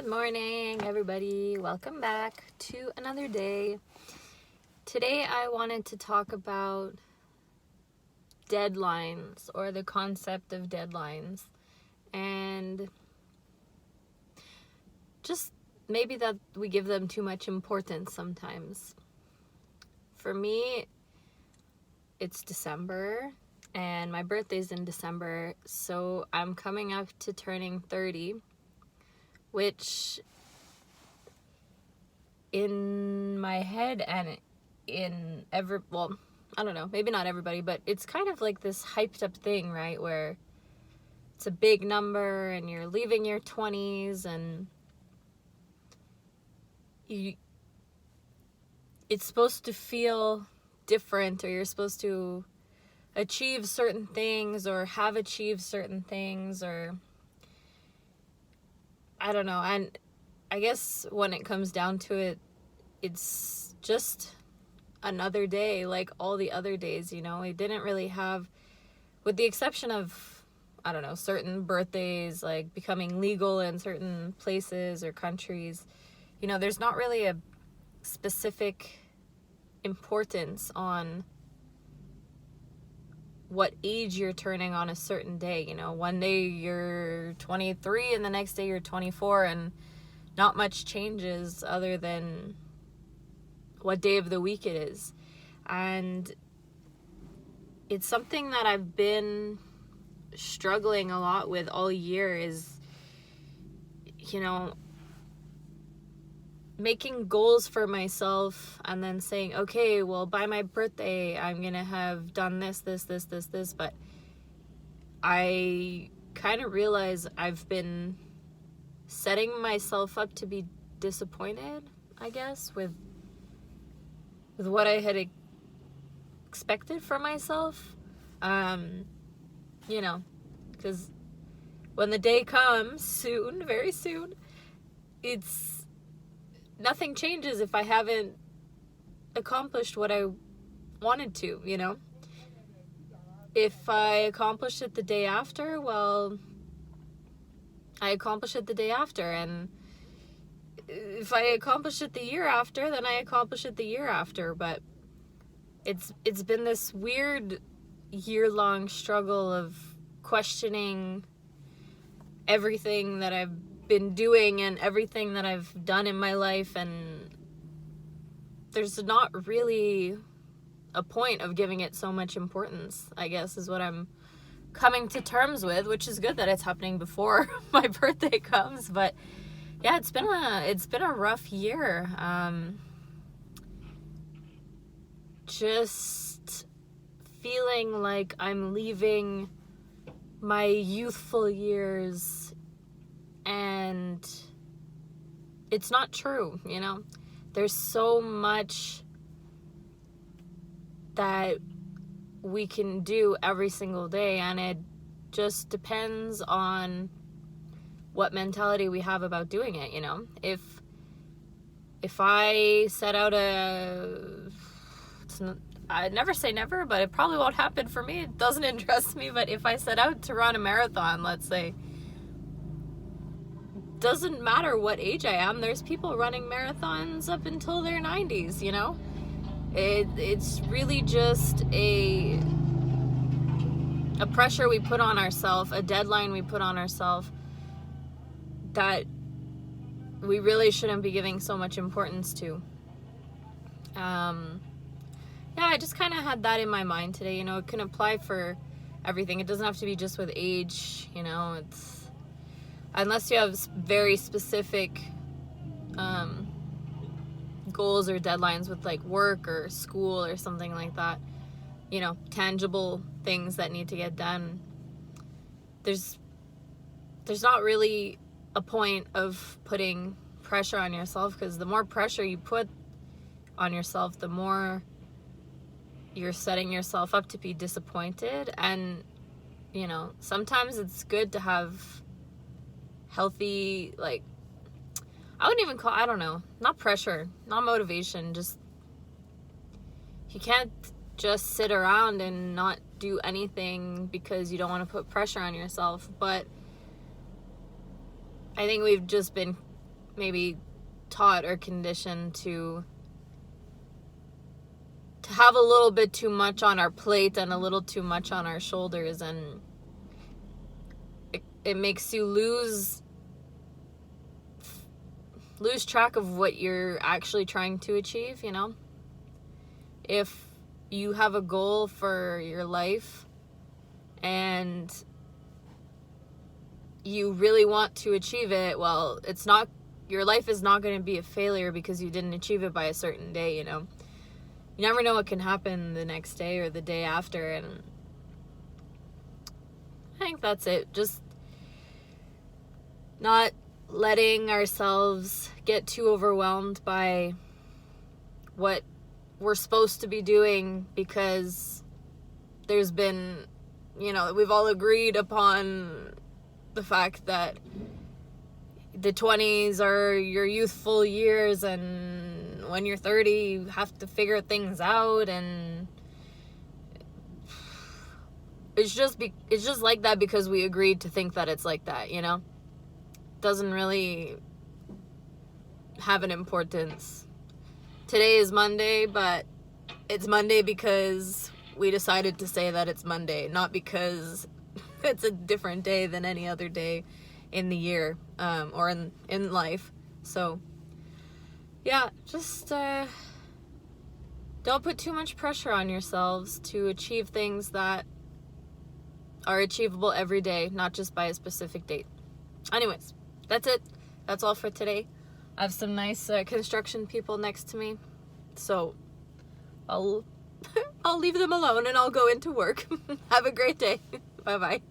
Good morning, everybody. Welcome back to another day. Today I wanted to talk about deadlines, or the concept of deadlines, and just maybe that we give them too much importance sometimes. For me, it's December and my birthday's in December, so I'm coming up to turning 30, which in my head and I don't know, maybe not everybody, but it's kind of like this hyped up thing, right? Where it's a big number and you're leaving your 20s and it's supposed to feel different, or you're supposed to achieve certain things or have achieved certain things, or I don't know. And I guess when it comes down to it, it's just another day like all the other days, you know. It didn't really have, with the exception of, I don't know, certain birthdays like becoming legal in certain places or countries, you know, there's not really a specific importance on what age you're turning on a certain day. You know, one day you're 23 and the next day you're 24, and not much changes other than what day of the week it is. And it's something that I've been struggling a lot with all year, is, you know, making goals for myself and then saying, okay, well, by my birthday, I'm going to have done this, but I kind of realize I've been setting myself up to be disappointed, I guess, with what I had expected for myself. You know, because when the day comes soon, very soon, nothing changes if I haven't accomplished what I wanted to, you know. If I accomplish it the day after, well, I accomplish it the day after. And if I accomplish it the year after, then I accomplish it the year after. But it's been this weird year-long struggle of questioning everything that I've been doing and everything that I've done in my life, and there's not really a point of giving it so much importance, I guess, is what I'm coming to terms with, which is good that it's happening before my birthday comes. But yeah, it's been a rough year. Just feeling like I'm leaving my youthful years, and it's not true, you know. There's so much that we can do every single day, and it just depends on what mentality we have about doing it, you know. If I set out I never say never, but it probably won't happen for me. It doesn't interest me. But if I set out to run a marathon, let's say, doesn't matter what age I am. There's people running marathons up until their 90s, you know. It's really just a pressure we put on ourselves, a deadline we put on ourselves that we really shouldn't be giving so much importance to. Yeah, I just kind of had that in my mind today. You know, it can apply for everything. It doesn't have to be just with age, you know. It's unless you have very specific goals or deadlines with like work or school or something like that, you know, tangible things that need to get done. There's not really a point of putting pressure on yourself, because the more pressure you put on yourself, the more you're setting yourself up to be disappointed. And, you know, sometimes it's good to have healthy, like, I wouldn't even call, I don't know, not pressure, not motivation, just, you can't just sit around and not do anything because you don't want to put pressure on yourself. But I think we've just been maybe taught or conditioned to have a little bit too much on our plate and a little too much on our shoulders, and it makes you lose track of what you're actually trying to achieve, you know? If you have a goal for your life and you really want to achieve it, well, your life is not going to be a failure because you didn't achieve it by a certain day, you know? You never know what can happen the next day or the day after, and I think that's it. Just not letting ourselves get too overwhelmed by what we're supposed to be doing, because there's been, you know, we've all agreed upon the fact that the 20s are your youthful years, and when you're 30 you have to figure things out, and it's just like that because we agreed to think that it's like that, you know? Doesn't really have an importance. Today is Monday, but it's Monday because we decided to say that it's Monday, not because it's a different day than any other day in the year, or in life. So yeah, just don't put too much pressure on yourselves to achieve things that are achievable every day, not just by a specific date. Anyways, that's it. That's all for today. I have some nice construction people next to me, so I'll leave them alone and I'll go into work. Have a great day. Bye-bye.